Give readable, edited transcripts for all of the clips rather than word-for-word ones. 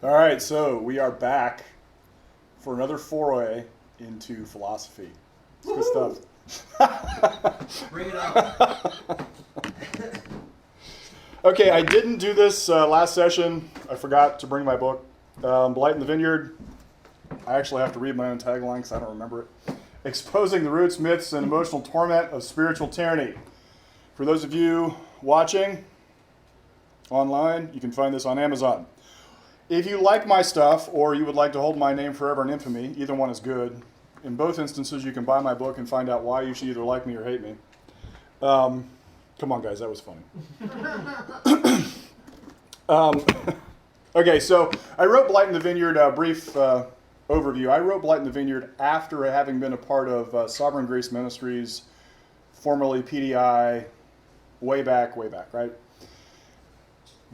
All right, so we are back for another foray into philosophy. It's good stuff. Bring it on. Okay, I didn't do this last session. I forgot to bring my book, Blight in the Vineyard. I actually have to read my own tagline because I don't remember it. Exposing the Roots, Myths, and Emotional Torment of Spiritual Tyranny. For those of you watching online, you can find this on Amazon. If you like my stuff, or you would like to hold my name forever in infamy, either one is good. In both instances, you can buy my book and find out why you should either like me or hate me. Come on, guys, that was funny. Okay, so I wrote Blight in the Vineyard, a brief overview. I wrote Blight in the Vineyard after having been a part of Sovereign Grace Ministries, formerly PDI, way back, right?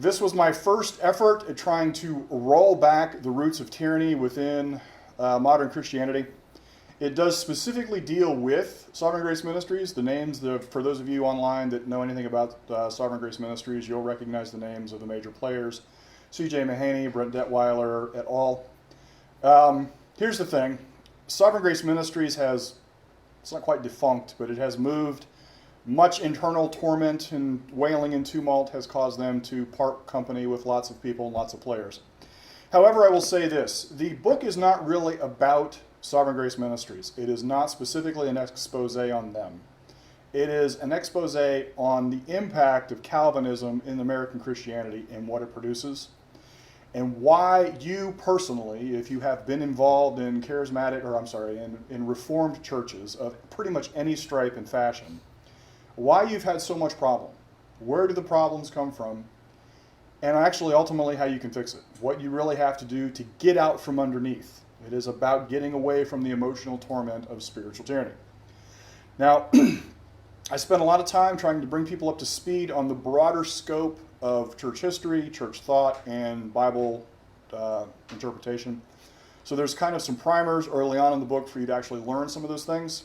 This was my first effort at trying to roll back the roots of tyranny within modern Christianity. It does specifically deal with Sovereign Grace Ministries. The names, for those of you online that know anything about Sovereign Grace Ministries, you'll recognize the names of the major players. C.J. Mahaney, Brent Detweiler, et al. Here's the thing. Sovereign Grace Ministries has, it's not quite defunct, but it has moved. Much internal torment and wailing and tumult has caused them to part company with lots of people and lots of players. However, I will say this. The book is not really about Sovereign Grace Ministries. It is not specifically an expose on them. It is an expose on the impact of Calvinism in American Christianity and what it produces, and why you personally, if you have been involved in in Reformed churches of pretty much any stripe and fashion, why you've had so much problem, where do the problems come from, and actually ultimately how you can fix it, what you really have to do to get out from underneath. It is about getting away from the emotional torment of spiritual tyranny. Now, I spent a lot of time trying to bring people up to speed on the broader scope of church history, church thought, and Bible interpretation. So there's kind of some primers early on in the book for you to actually learn some of those things.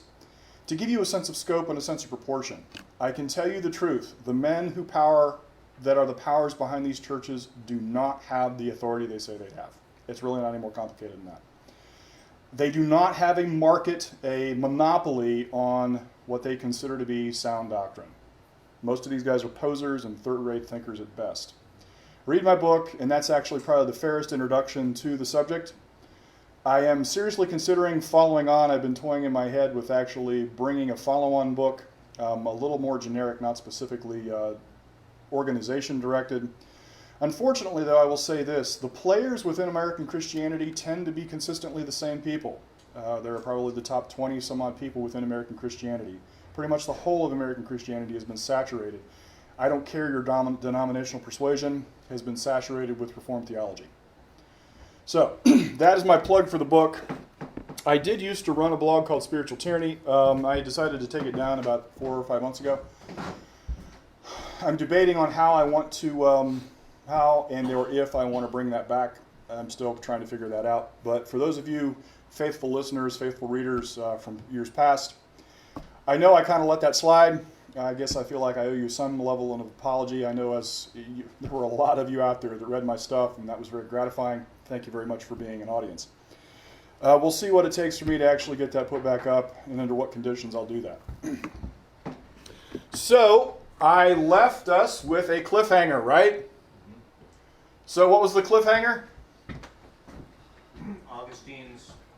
To give you a sense of scope and a sense of proportion, I can tell you the truth. The men that are the powers behind these churches do not have the authority they say they have. It's really not any more complicated than that. They do not have a market, a monopoly on what they consider to be sound doctrine. Most of these guys are posers and third-rate thinkers at best. Read my book, and that's actually probably the fairest introduction to the subject. I am seriously considering following on. I've been toying in my head with actually bringing a follow-on book, a little more generic, not specifically organization-directed. Unfortunately, though, I will say this. The players within American Christianity tend to be consistently the same people. There are probably the top 20 some odd people within American Christianity. Pretty much the whole of American Christianity has been saturated. I don't care your denominational persuasion, has been saturated with Reformed theology. So, that is my plug for the book. I did used to run a blog called Spiritual Tyranny. I decided to take it down about 4 or 5 months ago. I'm debating on how I want to, or if I want to bring that back. I'm still trying to figure that out. But for those of you faithful listeners, faithful readers from years past, I know I kind of let that slide. I guess I feel like I owe you some level of apology. I know there were a lot of you out there that read my stuff, and that was very gratifying. Thank you very much for being an audience. We'll see what it takes for me to actually get that put back up, and under what conditions I'll do that. So, I left us with a cliffhanger, right? So what was the cliffhanger?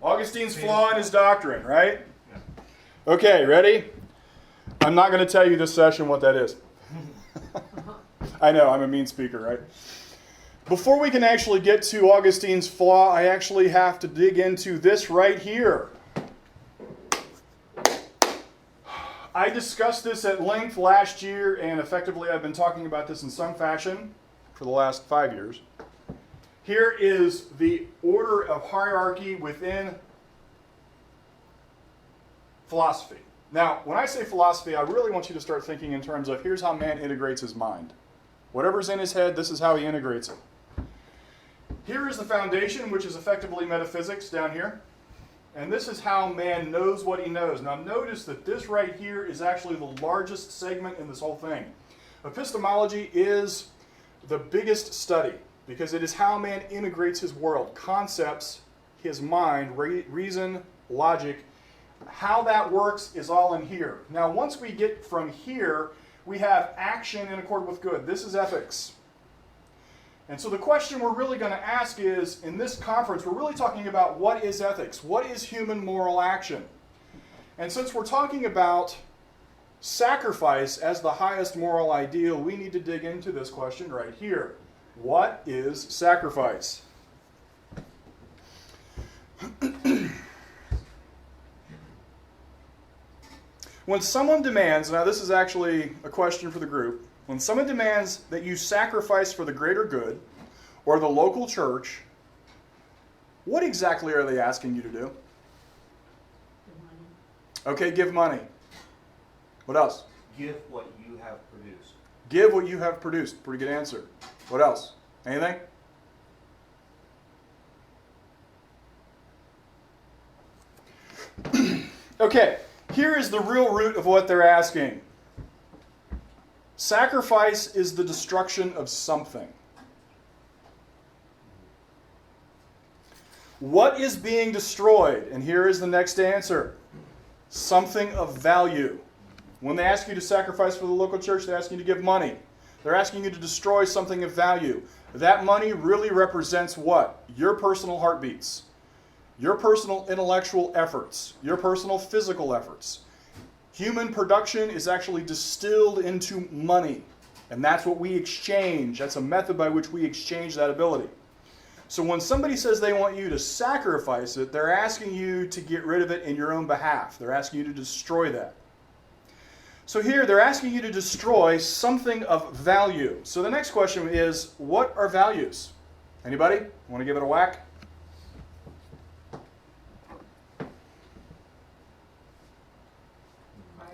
Augustine's flaw in his doctrine, right? Yeah. Okay, ready? I'm not going to tell you this session what that is. I know, I'm a mean speaker, right? Before we can actually get to Augustine's flaw, I actually have to dig into this right here. I discussed this at length last year, and effectively I've been talking about this in some fashion for the last 5 years. Here is the order of hierarchy within philosophy. Now, when I say philosophy, I really want you to start thinking in terms of here's how man integrates his mind. Whatever's in his head, this is how he integrates it. Here is the foundation, which is effectively metaphysics down here. And this is how man knows what he knows. Now notice that this right here is actually the largest segment in this whole thing. Epistemology is the biggest study. because it is how man integrates his world, concepts, his mind, reason, logic. How that works is all in here. Now, once we get from here, we have action in accord with good. This is ethics. And so the question we're really going to ask is, in this conference, we're really talking about what is ethics? What is human moral action? And since we're talking about sacrifice as the highest moral ideal, we need to dig into this question right here. What is sacrifice? When someone demands, now this is actually a question for the group, when someone demands that you sacrifice for the greater good or the local church, what exactly are they asking you to do? Give money. Okay, give money. What else? Give what you have produced. Give what you have produced. Pretty good answer. What else? Anything? Okay, here is the real root of what they're asking. Sacrifice is the destruction of something. What is being destroyed? And here is the next answer. Something of value. When they ask you to sacrifice for the local church, they're asking you to give money. They're asking you to destroy something of value. That money really represents what? Your personal heartbeats. Your personal intellectual efforts. Your personal physical efforts. Human production is actually distilled into money. And that's what we exchange. That's a method by which we exchange that ability. So when somebody says they want you to sacrifice it, they're asking you to get rid of it in your own behalf. They're asking you to destroy that. So here they're asking you to destroy something of value. So the next question is, what are values? Anybody want to give it a whack?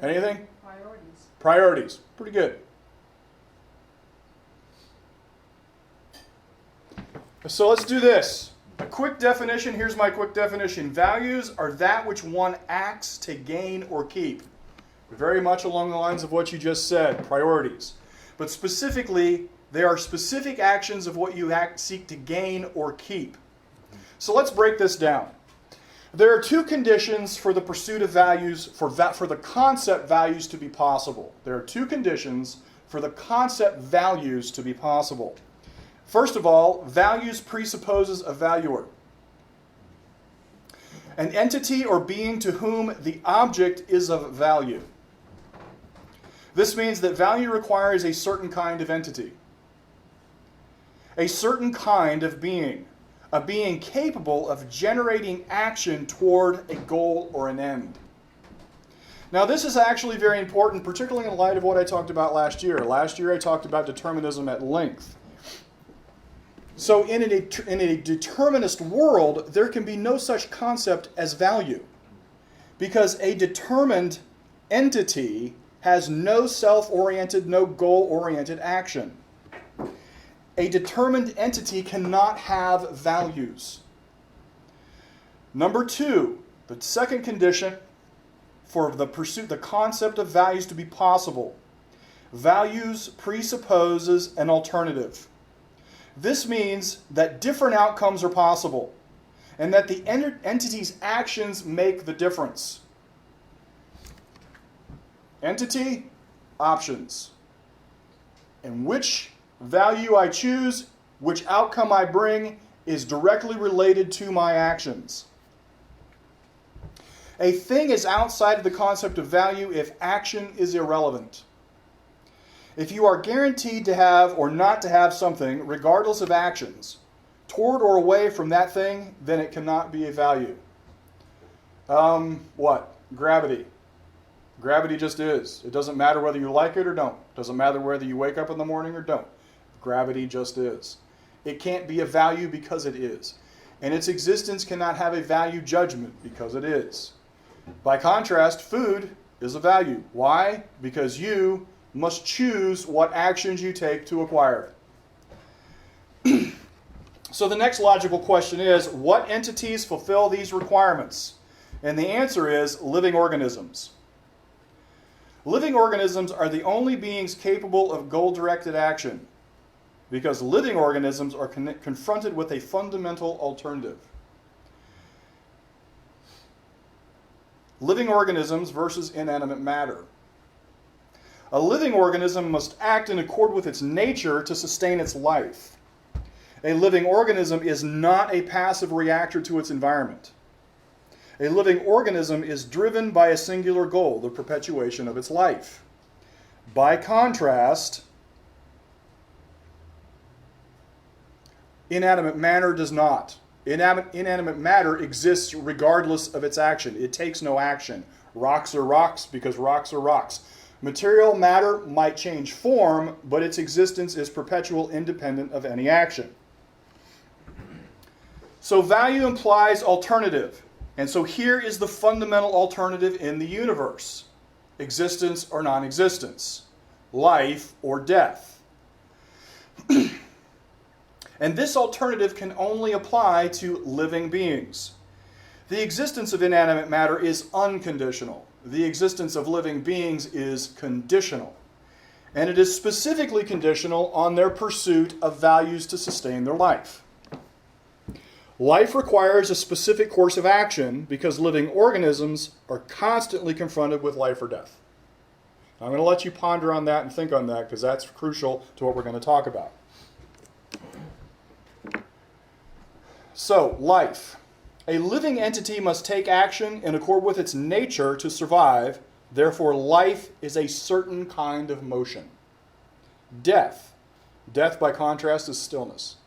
Anything? Priorities. Priorities. Pretty good. So let's do this. A quick definition. Here's my quick definition. Values are that which one acts to gain or keep. Very much along the lines of what you just said, priorities. But specifically, they are specific actions of what you seek to gain or keep. So let's break this down. There are two conditions for the pursuit of values, for the concept values to be possible. There are two conditions for the concept values to be possible. First of all, values presupposes a valuer. An entity or being to whom the object is of value. This means that value requires a certain kind of entity. A certain kind of being. A being capable of generating action toward a goal or an end. Now this is actually very important, particularly in light of what I talked about last year. Last year I talked about determinism at length. So in a determinist world, there can be no such concept as value. Because a determined entity has no self-oriented, no goal-oriented action. A determined entity cannot have values. Number two, the second condition for the concept of values to be possible. Values presupposes an alternative. This means that different outcomes are possible and that the entity's actions make the difference. Entity, options. And which value I choose, which outcome I bring, is directly related to my actions. A thing is outside of the concept of value if action is irrelevant. If you are guaranteed to have or not to have something, regardless of actions, toward or away from that thing, then it cannot be a value. What? Gravity. Gravity just is. It doesn't matter whether you like it or don't. It doesn't matter whether you wake up in the morning or don't. Gravity just is. It can't be a value because it is. And its existence cannot have a value judgment because it is. By contrast, food is a value. Why? Because you must choose what actions you take to acquire it. So the next logical question is, what entities fulfill these requirements? And the answer is living organisms. Living organisms are the only beings capable of goal-directed action. because living organisms are confronted with a fundamental alternative. Living organisms versus inanimate matter. A living organism must act in accord with its nature to sustain its life. A living organism is not a passive reactor to its environment. A living organism is driven by a singular goal, the perpetuation of its life. By contrast, inanimate matter does not. Inanimate matter exists regardless of its action. It takes no action. Rocks are rocks because rocks are rocks. Material matter might change form, but its existence is perpetual, independent of any action. So value implies alternative. And so here is the fundamental alternative in the universe. Existence or non-existence. Life or death. And this alternative can only apply to living beings. The existence of inanimate matter is unconditional. The existence of living beings is conditional. And it is specifically conditional on their pursuit of values to sustain their life. Life requires a specific course of action because living organisms are constantly confronted with life or death. I'm going to let you ponder on that and think on that because that's crucial to what we're going to talk about. So, life. A living entity must take action in accord with its nature to survive. Therefore, life is a certain kind of motion. Death. Death, by contrast, is stillness.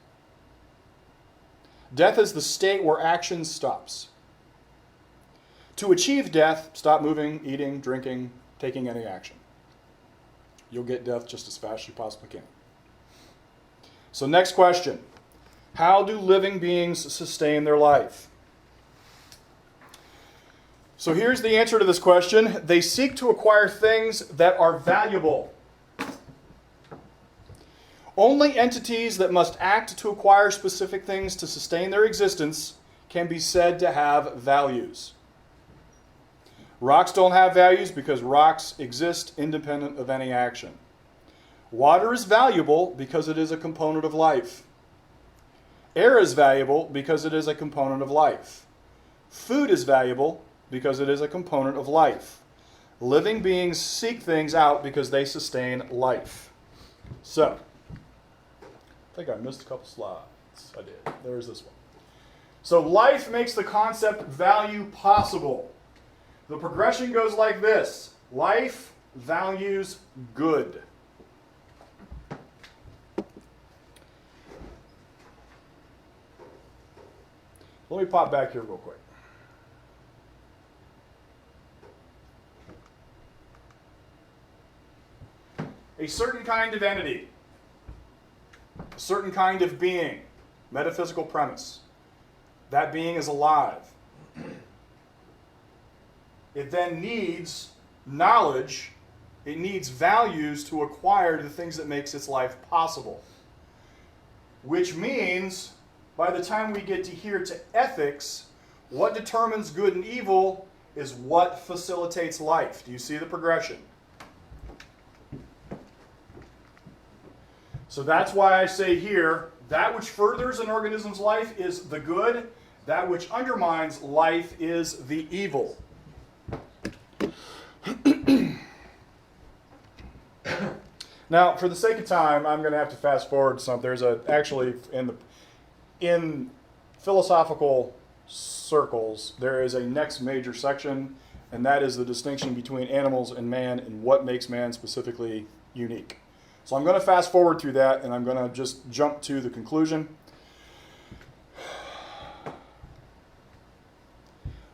Death is the state where action stops. To achieve death, stop moving, eating, drinking, taking any action. You'll get death just as fast as you possibly can. So next question. How do living beings sustain their life? So here's the answer to this question. They seek to acquire things that are valuable. Only entities that must act to acquire specific things to sustain their existence can be said to have values. Rocks don't have values because rocks exist independent of any action. Water is valuable because it is a component of life. Air is valuable because it is a component of life. Food is valuable because it is a component of life. Living beings seek things out because they sustain life. So, I think I missed a couple slides. I did. There's this one. So life makes the concept value possible. The progression goes like this. Life values good. Let me pop back here real quick. A certain kind of entity. A certain kind of being, metaphysical premise. That being is alive. It then needs knowledge, it needs values to acquire the things that makes its life possible. Which means, by the time we get to here to ethics, what determines good and evil is what facilitates life. Do you see the progression? So that's why I say here, that which furthers an organism's life is the good, that which undermines life is the evil. Now, for the sake of time, I'm going to have to fast forward some. There's actually in philosophical circles, there is a next major section, and that is the distinction between animals and man and what makes man specifically unique. So I'm going to fast forward through that, and I'm going to just jump to the conclusion.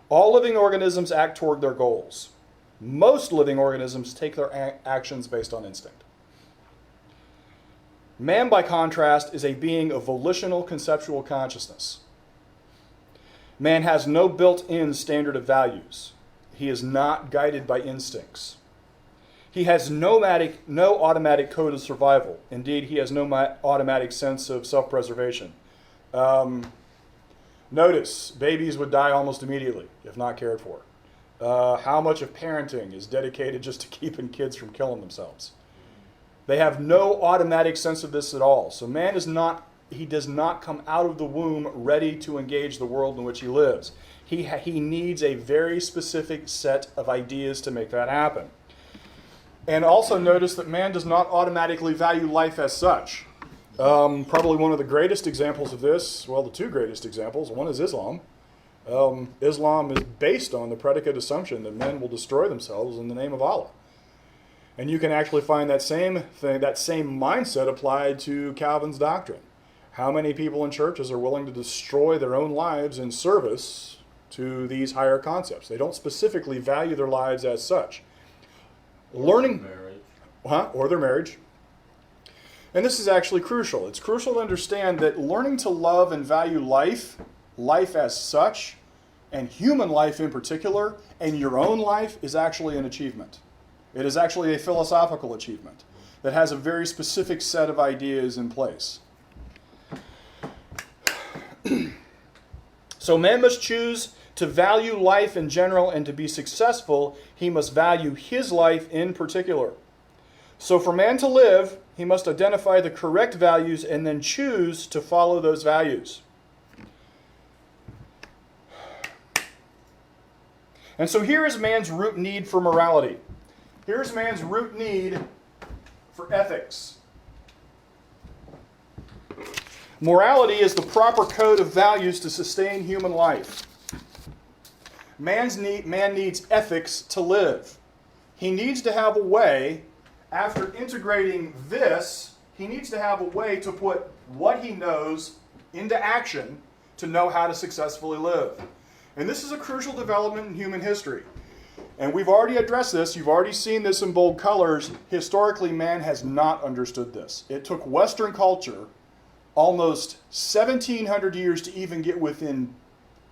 All living organisms act toward their goals. Most living organisms take their actions based on instinct. Man, by contrast, is a being of volitional conceptual consciousness. Man has no built-in standard of values. He is not guided by instincts. He has no automatic code of survival. Indeed, he has no automatic sense of self-preservation. Notice, babies would die almost immediately if not cared for. How much of parenting is dedicated just to keeping kids from killing themselves? They have no automatic sense of this at all. So man is not, he does not come out of the womb ready to engage the world in which he lives. He needs a very specific set of ideas to make that happen. And also notice that man does not automatically value life as such. Probably one of the greatest examples of this, well, the two greatest examples, one is Islam. Islam is based on the predicate assumption that men will destroy themselves in the name of Allah. And you can actually find that same thing, that same mindset applied to Calvin's doctrine. How many people in churches are willing to destroy their own lives in service to these higher concepts? They don't specifically value their lives as such. Learning, or their marriage. And this is actually crucial. It's crucial to understand that learning to love and value life as such, and human life in particular, and your own life is actually an achievement. It is actually a philosophical achievement that has a very specific set of ideas in place. So man must choose to value life in general, and to be successful, he must value his life in particular. So for man to live, he must identify the correct values and then choose to follow those values. And so here is man's root need for morality. Here's man's root need for ethics. Morality is the proper code of values to sustain human life. Man needs ethics to live. He needs to have a way, after integrating this, he needs to have a way to put what he knows into action to know how to successfully live. And this is a crucial development in human history. And we've already addressed this. You've already seen this in bold colors. Historically, man has not understood this. It took Western culture almost 1,700 years to even get within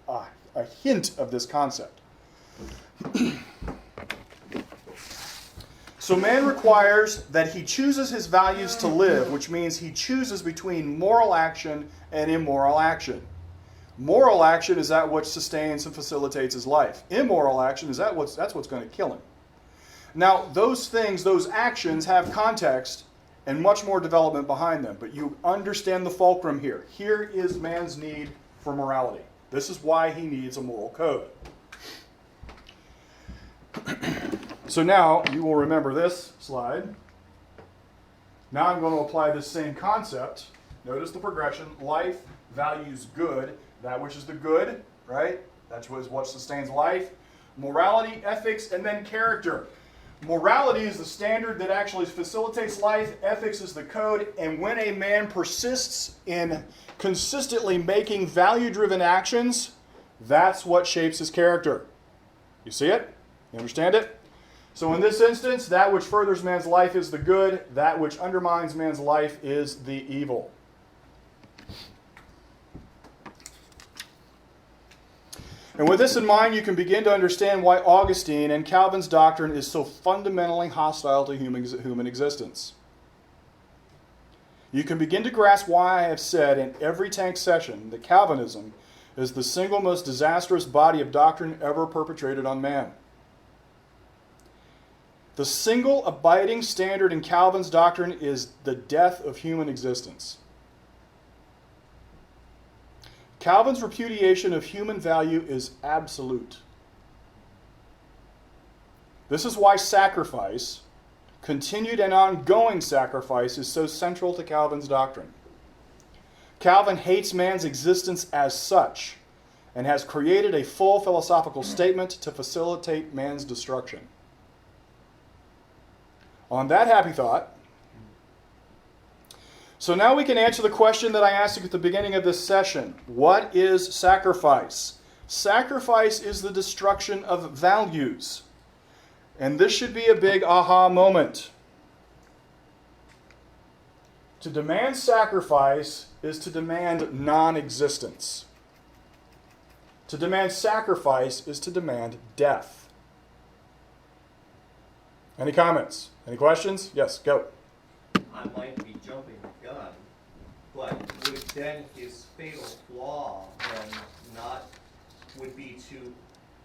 a hint of this concept. So man requires that he chooses his values to live, which means he chooses between moral action and immoral action. Moral action is that which sustains and facilitates his life. Immoral action is that's what's going to kill him. Now, those things, those actions have context and much more development behind them, but you understand the fulcrum here. Here is man's need for morality. This is why he needs a moral code. So now you will remember this slide. Now I'm going to apply this same concept. Notice the progression. Life values good, that which is the good, right? That's what sustains life. Morality, ethics, and then character. Morality is the standard that actually facilitates life. Ethics is the code. And when a man persists in consistently making value-driven actions, that's what shapes his character. You see it? You understand it? So in this instance, that which furthers man's life is the good. That which undermines man's life is the evil. And with this in mind, you can begin to understand why Augustine and Calvin's doctrine is so fundamentally hostile to human existence. You can begin to grasp why I have said in every TANC session that Calvinism is the single most disastrous body of doctrine ever perpetrated on man. The single abiding standard in Calvin's doctrine is the death of human existence. Calvin's repudiation of human value is absolute. This is why sacrifice, continued and ongoing sacrifice, is so central to Calvin's doctrine. Calvin hates man's existence as such and has created a full philosophical statement to facilitate man's destruction. On that happy thought, so now we can answer the question that I asked you at the beginning of this session. What is sacrifice? Sacrifice is the destruction of values. And this should be a big aha moment. To demand sacrifice is to demand non-existence. To demand sacrifice is to demand death. Any comments? Any questions? Yes, go. I might be jumping the gun, but would then his fatal flaw then would be to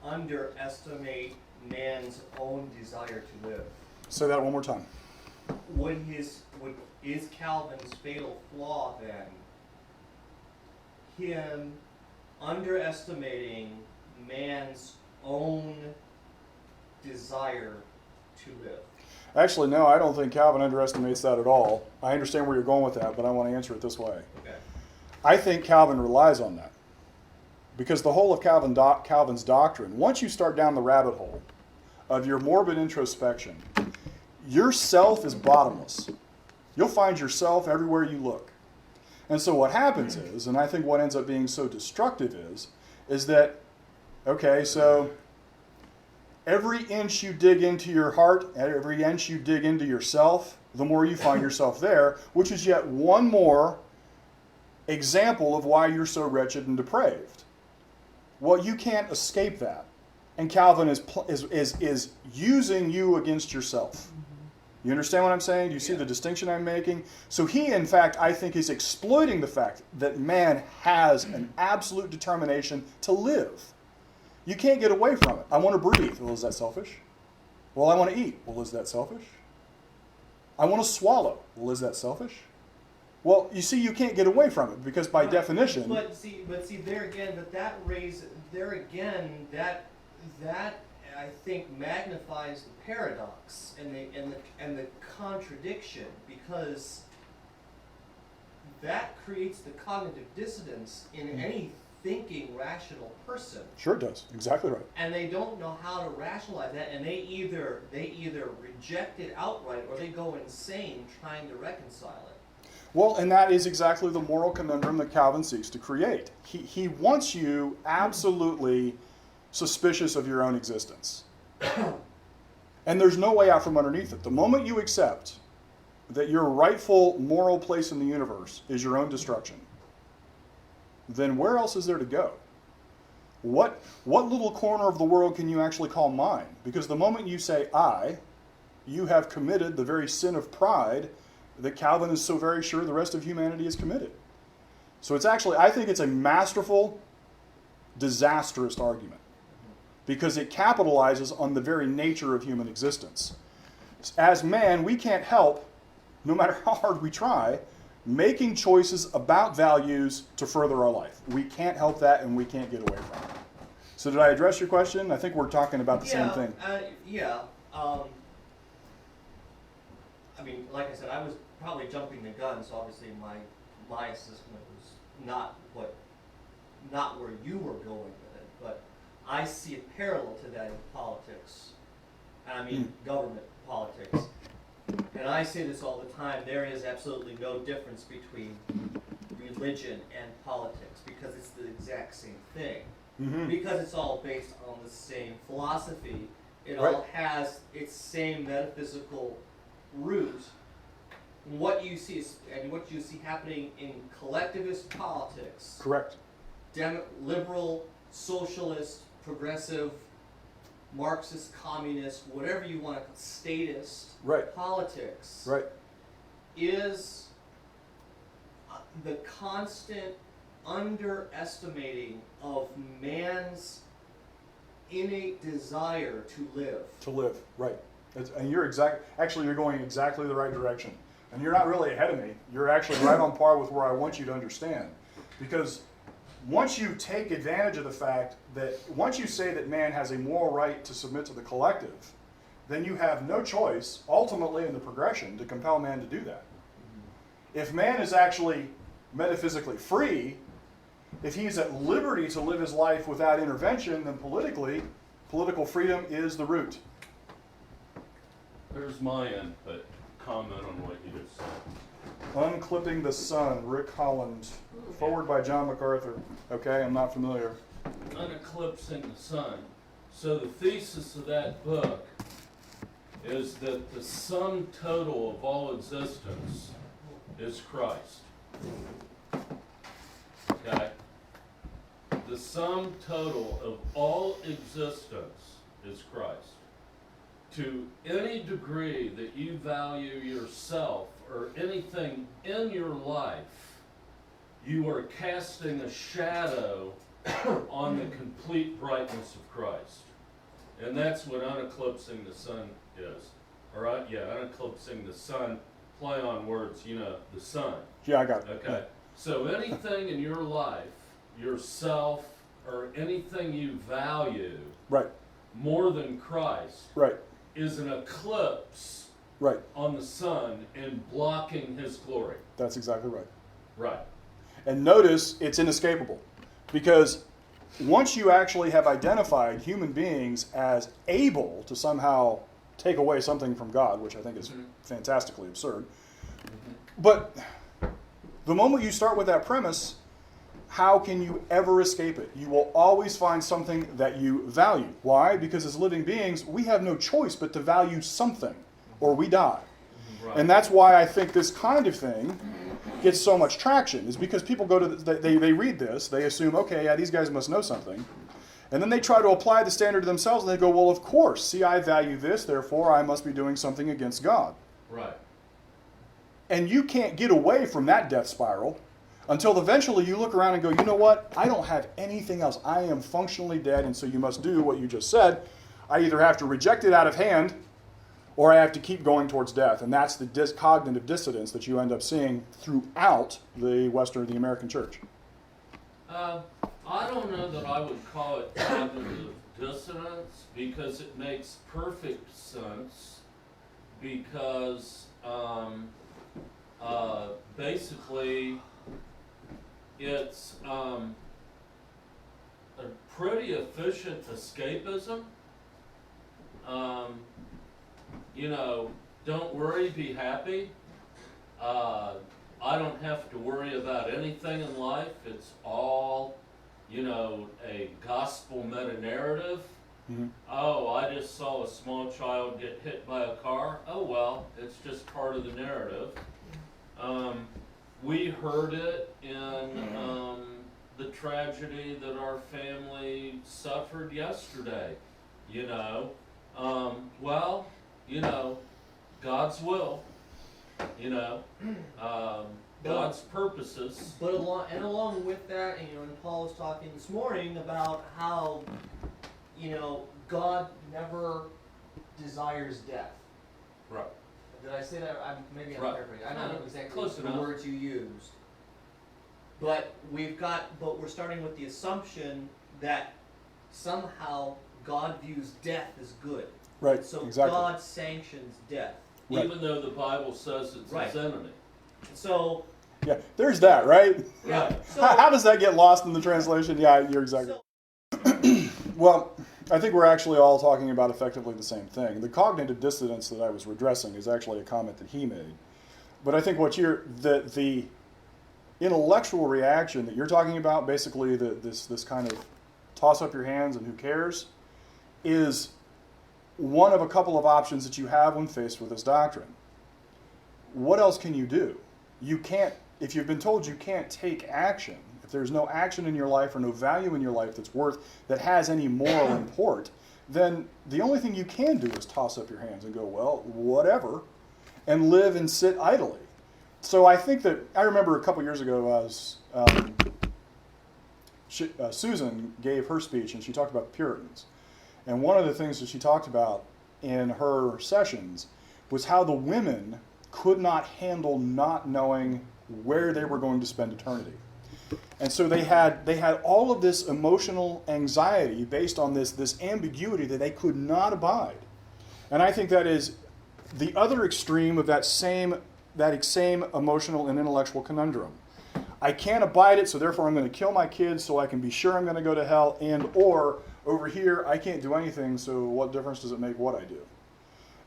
underestimate man's own desire to live? Say that one more time. is Calvin's fatal flaw then him underestimating man's own desire to live? Actually, no, I don't think Calvin underestimates that at all. I understand where you're going with that, but I want to answer it this way. Okay. I think Calvin relies on that. Because the whole of Calvin's doctrine, once you start down the rabbit hole of your morbid introspection, your self is bottomless. You'll find yourself everywhere you look. And so what happens is, and I think what ends up being so destructive is that, okay, so every inch you dig into your heart, every inch you dig into yourself, the more you find yourself there, which is yet one more example of why you're so wretched and depraved. Well, you can't escape that. And Calvin is using you against yourself. You understand what I'm saying? Do you see the distinction I'm making? So he, in fact, I think is exploiting the fact that man has an absolute determination to live. You can't get away from it. I want to breathe. Well, is that selfish? Well, I want to eat. Well, is that selfish? I want to swallow. Well, is that selfish? Well, you see, you can't get away from it because by definition. But see, there again, that I think magnifies the paradox and the contradiction, because that creates the cognitive dissonance in any thinking rational person. Sure it does. Exactly right. And they don't know how to rationalize that, and they either reject it outright or they go insane trying to reconcile it. Well, and that is exactly the moral conundrum that Calvin seeks to create. He wants you absolutely suspicious of your own existence. And there's no way out from underneath it. The moment you accept that your rightful moral place in the universe is your own destruction, then where else is there to go? What little corner of the world can you actually call mine? Because the moment you say I, you have committed the very sin of pride that Calvin is so very sure the rest of humanity has committed. So it's actually, I think it's a masterful, disastrous argument, because it capitalizes on the very nature of human existence. As man, we can't help, no matter how hard we try, making choices about values to further our life. We can't help that, and we can't get away from it. So did I address your question? I think we're talking about the same thing. I mean, like I said, I was probably jumping the gun, so obviously my assessment was not where you were going with it, but I see a parallel to that in politics. I mean, government politics. And I say this all the time, there is absolutely no difference between religion and politics, because it's the exact same thing. Mm-hmm. Because it's all based on the same philosophy. It Right. all has its same metaphysical root. What you see happening in collectivist politics, Correct. liberal, socialist, progressive, Marxist, communist, whatever you want to call statist Right. politics, Right. is the constant underestimating of man's innate desire to live. To live, right. And you're going exactly the right direction. And you're not really ahead of me. You're actually right on par with where I want you to understand. Because once you take advantage of the fact that, once you say that man has a moral right to submit to the collective, then you have no choice, ultimately in the progression, to compel man to do that. If man is actually metaphysically free, if he's at liberty to live his life without intervention, then political freedom is the root. There's my input, comment on what you just said. Unclipping the Sun, Rick Holland. Forward by John MacArthur. Okay, I'm not familiar. Uneclipsing the Sun. So the thesis of that book is that the sum total of all existence is Christ. Okay? The sum total of all existence is Christ. To any degree that you value yourself or anything in your life, you are casting a shadow on the complete brightness of Christ. And that's what uneclipsing the sun is. All right, yeah, uneclipsing the sun, play on words, you know, the sun. Yeah, I got it. Okay, so anything in your life, yourself, or anything you value Right, more than Christ right, is an eclipse right. on the sun and blocking his glory. That's exactly right. Right. And notice it's inescapable, because once you actually have identified human beings as able to somehow take away something from God, which I think is fantastically absurd, but the moment you start with that premise, how can you ever escape it? You will always find something that you value. Why? Because as living beings, we have no choice but to value something, or we die. Right. And that's why I think this kind of thing gets so much traction, is because people go to, they read this, they assume, okay, yeah, these guys must know something. And then they try to apply the standard to themselves, and they go, well, of course, see, I value this, therefore I must be doing something against God. Right. And you can't get away from that death spiral until eventually you look around and go, you know what, I don't have anything else. I am functionally dead, and so you must do what you just said. I either have to reject it out of hand, or I have to keep going towards death. And that's the cognitive dissonance that you end up seeing throughout the American church. I don't know that I would call it cognitive dissonance, because it makes perfect sense, because basically it's a pretty efficient escapism. You know, don't worry, be happy. I don't have to worry about anything in life. It's all, you know, a gospel meta-narrative. Mm-hmm. Oh, I just saw a small child get hit by a car. Oh, well, it's just part of the narrative. We heard it in the tragedy that our family suffered yesterday, you know. Well, you know, God's will, you know, God's purposes. But along with that, and, you know, and Paul was talking this morning about how, you know, God never desires death. Right. Did I say that? Maybe I'm Right. paraphrasing. I don't know exactly Close the enough. words you used. But we're starting with the assumption that somehow God views death as good. Right, So exactly. God sanctions death. Right. Even though the Bible says it's Right. his enemy. So, Yeah, there's that, right? yeah. Right. So, How does that get lost in the translation? Yeah, you're exactly. so Well, I think we're actually all talking about effectively the same thing. The cognitive dissonance that I was redressing is actually a comment that he made. But I think what the intellectual reaction that you're talking about, basically this kind of toss up your hands and who cares, is one of a couple of options that you have when faced with this doctrine. What else can you do? You can't, if you've been told you can't take action, if there's no action in your life or no value in your life that has any moral import, then the only thing you can do is toss up your hands and go, well, whatever, and live and sit idly. So I think that, I remember a couple years ago, Susan gave her speech and she talked about the Puritans. And one of the things that she talked about in her sessions was how the women could not handle not knowing where they were going to spend eternity. And so they had all of this emotional anxiety based on this ambiguity that they could not abide. And I think that is the other extreme of that same emotional and intellectual conundrum. I can't abide it, so therefore I'm going to kill my kids so I can be sure I'm going to go to hell, and or over here I can't do anything, so what difference does it make what I do?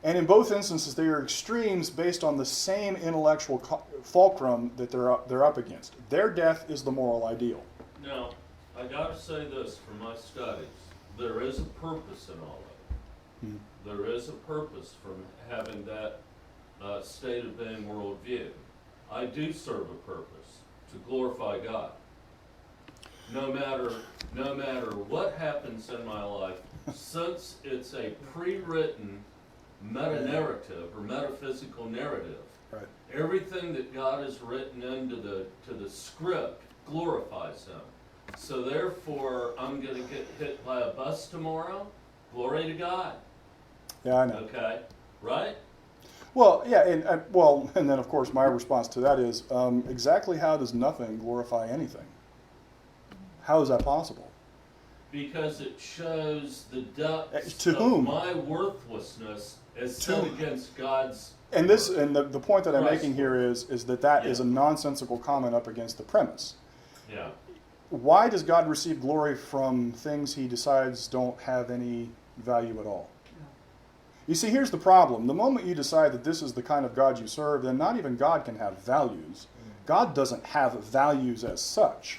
And in both instances, they are extremes based on the same intellectual fulcrum that they're up against. Their death is the moral ideal. Now, I got to say this from my studies. There is a purpose in all of it. Mhm. There is a purpose from having that state of being worldview. I do serve a purpose, to glorify God. No matter what happens in my life, since it's a pre-written meta-narrative or metaphysical narrative, Right. everything that God has written into the script glorifies Him. So therefore, I'm going to get hit by a bus tomorrow. Glory to God. Yeah, I know. Okay, right? Well, yeah, and then of course my response to that is exactly how does nothing glorify anything? How is that possible? Because it shows the depths To of whom? my worthlessness as To set whom? against God's. And this, word. and the point that I'm Christ. making here is that is Yeah. a nonsensical comment up against the premise. Yeah. Why does God receive glory from things he decides don't have any value at all? You see, here's the problem. The moment you decide that this is the kind of God you serve, then not even God can have values. God doesn't have values as such.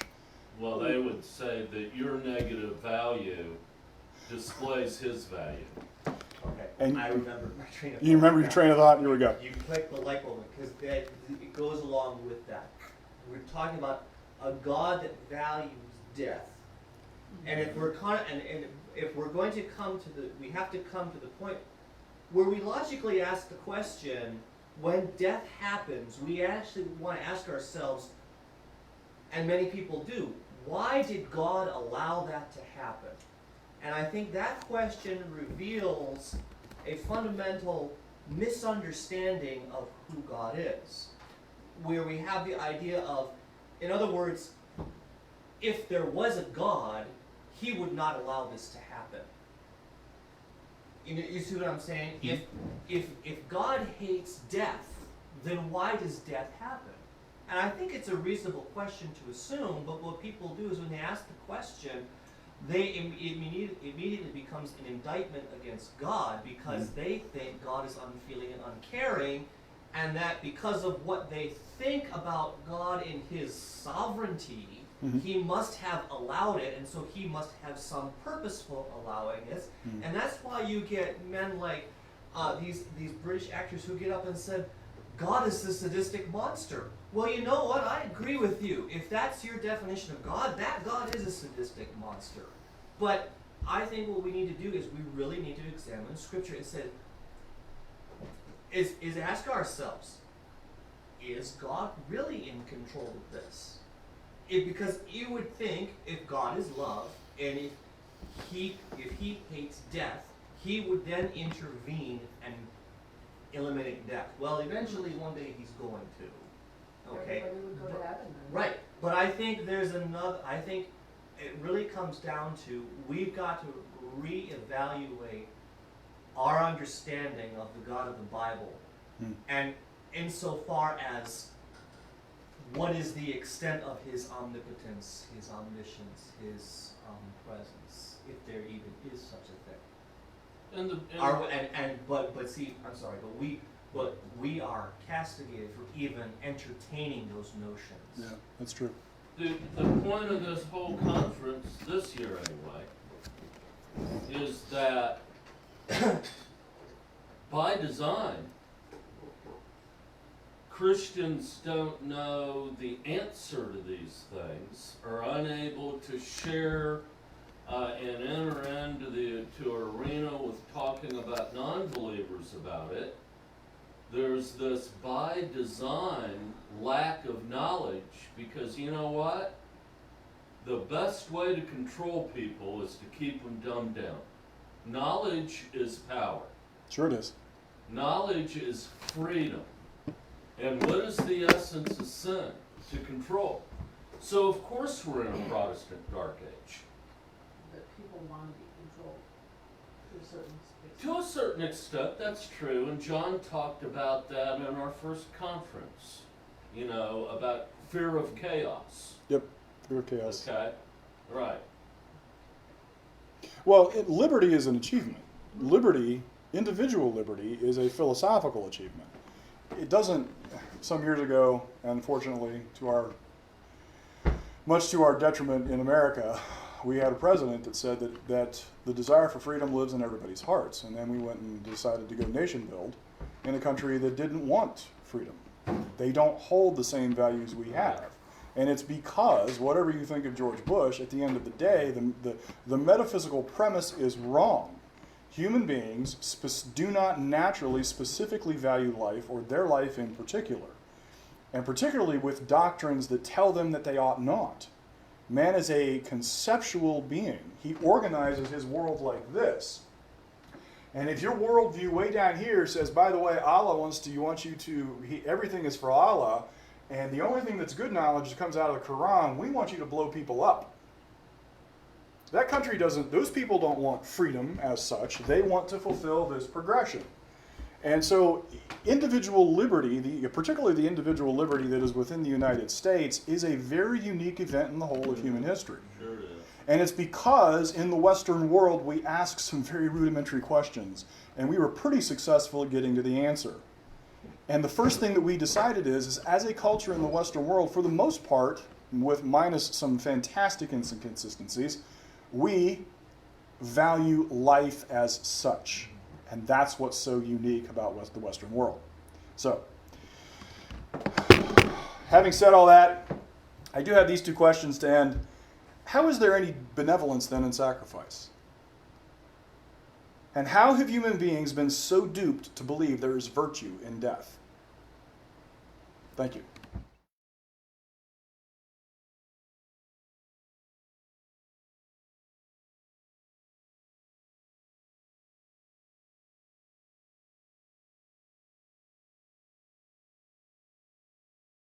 Well, they would say that your negative value displays his value. Okay, And I remember my train of thought. You remember your train of thought? Here we go. You click the light bulb, because it goes along with that. We're talking about a God that values death. And if we're and if we're going to come to we have to come to the point where we logically ask the question, when death happens, we actually want to ask ourselves, and many people do, why did God allow that to happen? And I think that question reveals a fundamental misunderstanding of who God is, where we have the idea of, in other words, if there was a God, he would not allow this to happen. You see what I'm saying? If God hates death, then why does death happen? And I think it's a reasonable question to assume, but what people do is when they ask the question, it immediately becomes an indictment against God, because they think God is unfeeling and uncaring, and that because of what they think about God in his sovereignty, he must have allowed it, and so he must have some purpose for allowing it. And that's why you get men like these British actors who get up and said, God is the sadistic monster. Well, you know what? I agree with you. If that's your definition of God, that God is a sadistic monster. But I think what we need to do is we really need to examine Scripture and say, is ask ourselves, is God really in control of this? Because you would think if God is love, and if he hates death, he would then intervene and eliminate death. Well, eventually one day he's going to. Okay. Everybody would go to heaven then. Right. But I think I think it really comes down to, we've got to reevaluate our understanding of the God of the Bible. And insofar as what is the extent of his omnipotence, his omniscience, his omnipresence, if there even is such a thing. But we are castigated for even entertaining those notions. Yeah, that's true. The point of this whole conference this year, anyway, is that by design, Christians don't know the answer to these things, are unable to share and enter into to an arena with talking about non-believers about it. There's this by design lack of knowledge, because you know what? The best way to control people is to keep them dumbed down. Knowledge is power. Sure it is. Knowledge is freedom. And what is the essence of sin? To control. So of course we're in a Protestant dark age. That people want to be controlled to a certain extent. To a certain extent, that's true, and John talked about that in our first conference, about fear of chaos. Yep, fear of chaos. Okay? Right. Well, liberty is an achievement. Liberty, individual liberty, is a philosophical achievement. It doesn't, some years ago, unfortunately, much to our detriment in America, we had a president that said that the desire for freedom lives in everybody's hearts. And then we went and decided to go nation build in a country that didn't want freedom. They don't hold the same values we have. And it's because, whatever you think of George Bush, at the end of the day, the metaphysical premise is wrong. Human beings do not naturally specifically value life, or their life in particular, and particularly with doctrines that tell them that they ought not. Man is a conceptual being. He organizes his world like this. And if your worldview way down here says, by the way, Allah wants you to, everything is for Allah, and the only thing that's good knowledge that comes out of the Quran, we want you to blow people up. That country doesn't, those people don't want freedom as such. They want to fulfill this progression. And so individual liberty, particularly the individual liberty that is within the United States, is a very unique event in the whole of human history. Sure is. And it's because in the Western world we ask some very rudimentary questions, and we were pretty successful at getting to the answer. And the first thing that we decided is as a culture in the Western world, for the most part, with minus some fantastic inconsistencies, we value life as such. And that's what's so unique about the Western world. So, having said all that, I do have these two questions to end. How is there any benevolence then in sacrifice? And how have human beings been so duped to believe there is virtue in death? Thank you.